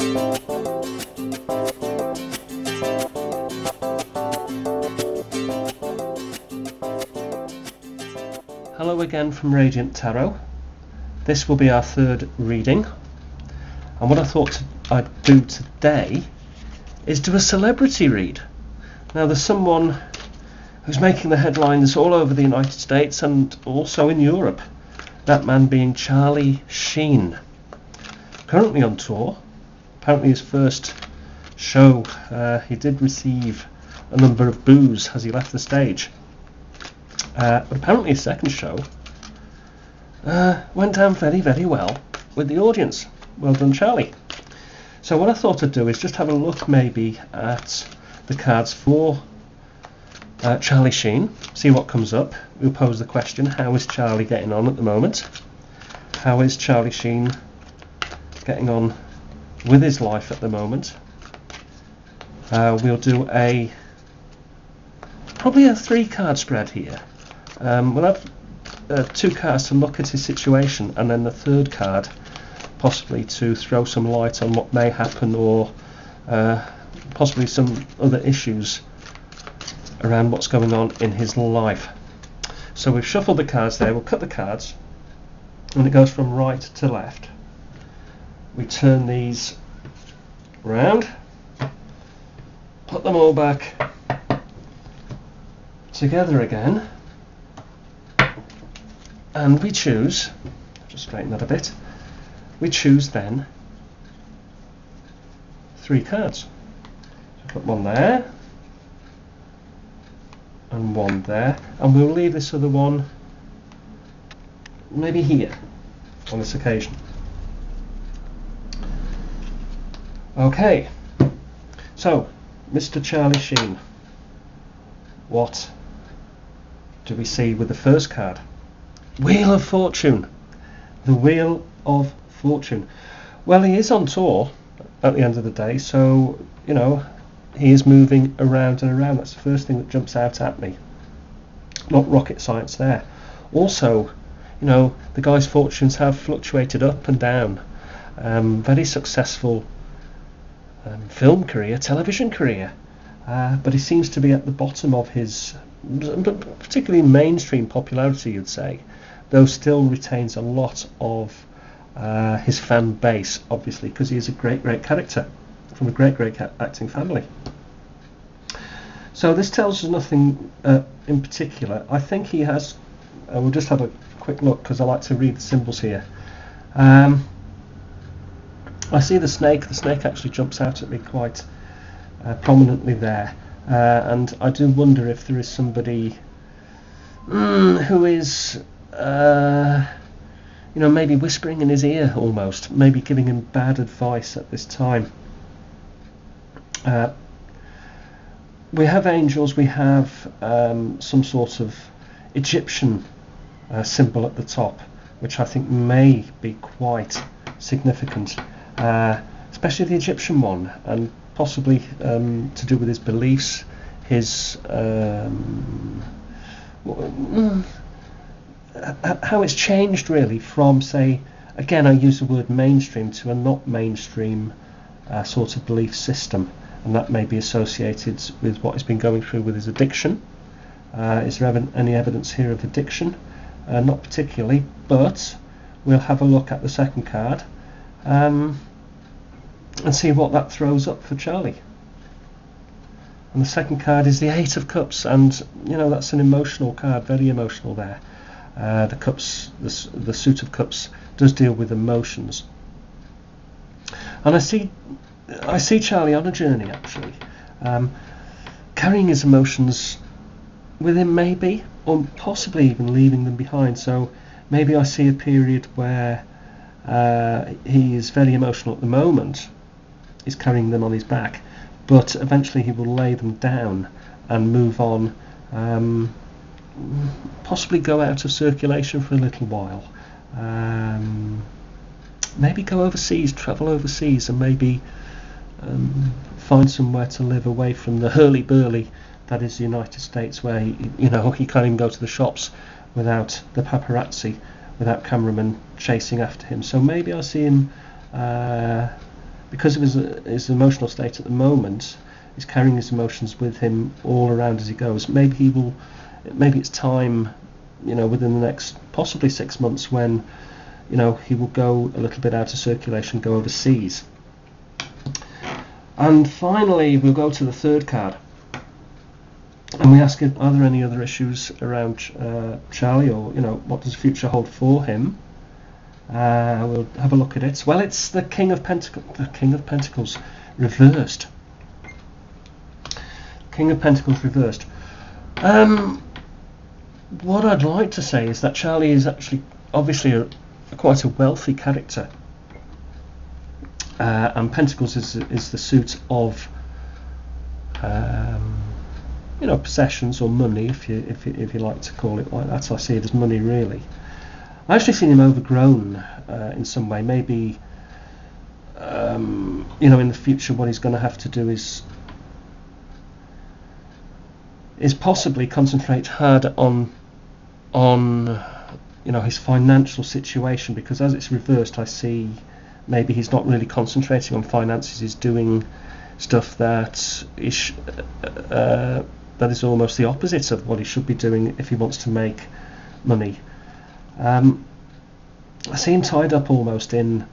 Hello again from Radiant Tarot. This will be our third reading, and what I thought I'd do today is do a celebrity read. Now there's someone who's making the headlines all over the United States and also in Europe, that man being Charlie Sheen. Currently on tour. Apparently his first show he did receive a number of boos as he left the stage. But apparently his second show went down very, very well with the audience. Well done, Charlie. So what I thought I'd do is just have a look maybe at the cards for Charlie Sheen, see what comes up. We'll pose the question, how is Charlie getting on at the moment? How is Charlie Sheen getting on with his life at the moment? We'll do probably a 3-card spread here. We'll have 2 cards to look at his situation, and then the third card possibly to throw some light on what may happen, or possibly some other issues around what's going on in his life. So we've shuffled the cards there. We'll cut the cards, and it goes from right to left. We turn these round, put them all back together again, and we choose, just straighten that a bit, we choose then 3 cards. So put one there and one there, and we'll leave this other one maybe here on this occasion. Okay, so Mr. Charlie Sheen, what do we see with the first card? Wheel of Fortune. The Wheel of Fortune. Well, he is on tour at the end of the day, so you know he is moving around and around. That's the first thing that jumps out at me. Not rocket science there. Also, you know, the guy's fortunes have fluctuated up and down. Very successful film career, television career, but he seems to be at the bottom of his, particularly mainstream popularity, you'd say, though still retains a lot of his fan base, obviously, because he is a great character from a great acting family. So this tells us nothing in particular. I think he has, we'll just have a quick look because I like to read the symbols here. I see the snake actually jumps out at me quite prominently there, and I do wonder if there is somebody who is you know, maybe whispering in his ear, almost maybe giving him bad advice at this time. We have angels, we have some sort of Egyptian symbol at the top, which I think may be quite significant, especially the Egyptian one, and possibly to do with his beliefs, his how it's changed really from, say, again I use the word mainstream to a not mainstream sort of belief system, and that may be associated with what he's been going through with his addiction. Is there any evidence here of addiction? Not particularly, but we'll have a look at the second card and see what that throws up for Charlie. And the second card is the 8 of Cups, and you know, that's an emotional card, very emotional there. The cups, the suit of cups does deal with emotions, and I see Charlie on a journey actually, carrying his emotions with him maybe, or possibly even leaving them behind. So maybe I see a period where he is very emotional at the moment, he's carrying them on his back, but eventually he will lay them down and move on, possibly go out of circulation for a little while, maybe go overseas, travel overseas, and maybe find somewhere to live away from the hurly-burly that is the United States, where he can't even go to the shops without the paparazzi, without cameramen chasing after him. So maybe I see him because of his emotional state at the moment, he's carrying his emotions with him all around as he goes. Maybe it's time, within the next possibly 6 months, when he will go a little bit out of circulation, go overseas. And finally, we'll go to the third card, and we ask, are there any other issues around Charlie, or what does the future hold for him? We'll have a look at it. Well, it's the King of Pentacles reversed. King of Pentacles reversed. What I'd like to say is that Charlie is actually obviously quite a wealthy character, and Pentacles is the suit of possessions or money, if you like to call it like that. I see it as money, really. I actually seen him overgrown in some way. Maybe in the future, what he's going to have to do is possibly concentrate hard on his financial situation, because as it's reversed, I see maybe he's not really concentrating on finances. He's doing stuff that is almost the opposite of what he should be doing if he wants to make money. I see him tied up almost in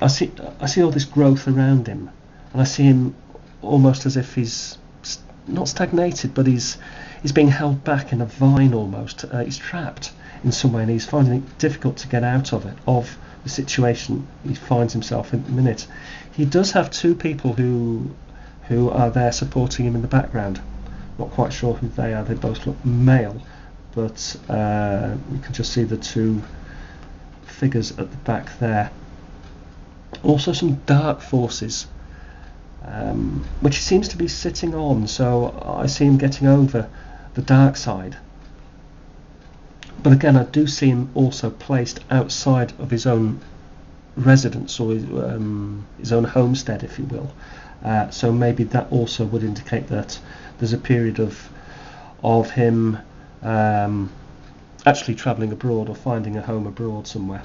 I see all this growth around him, and I see him almost as if he's not stagnated, but he's being held back in a vine almost. He's trapped in some way, and he's finding it difficult to get out of the situation he finds himself in at the minute. He does have two people who are there supporting him in the background. Not quite sure who they are. They both look male, but you can just see the two figures at the back there. Also some dark forces, which he seems to be sitting on, so I see him getting over the dark side. But again, I do see him also placed outside of his own residence, or his own homestead, if you will. So maybe that also would indicate that there's a period of him actually travelling abroad, or finding a home abroad somewhere.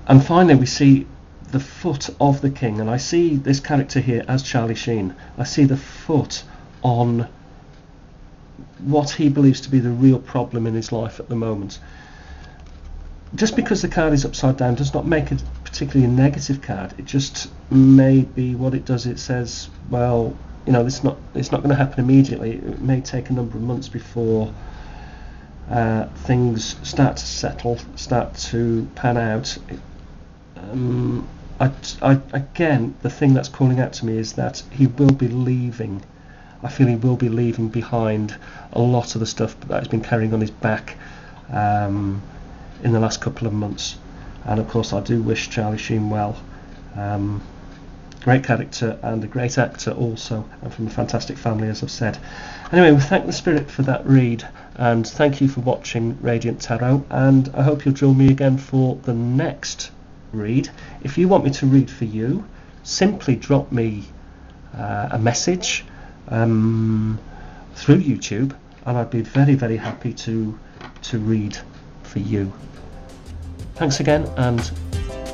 And finally, we see the foot of the king, and I see this character here as Charlie Sheen. I see the foot on what he believes to be the real problem in his life at the moment. Just because the card is upside down does not make it particularly a negative card. It just may be what it does. It says, well, it's not going to happen immediately. It may take a number of months before things start to settle, start to pan out. Again, the thing that's calling out to me is that he will be leaving. I feel he will be leaving behind a lot of the stuff that he's been carrying on his back in the last couple of months. And of course, I do wish Charlie Sheen well. Great character and a great actor also, and from a fantastic family, as I've said. Anyway, we thank the Spirit for that read, and thank you for watching Radiant Tarot, and I hope you'll join me again for the next read. If you want me to read for you, simply drop me a message through YouTube, and I'd be very, very happy to read for you. Thanks again, and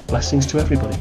blessings to everybody.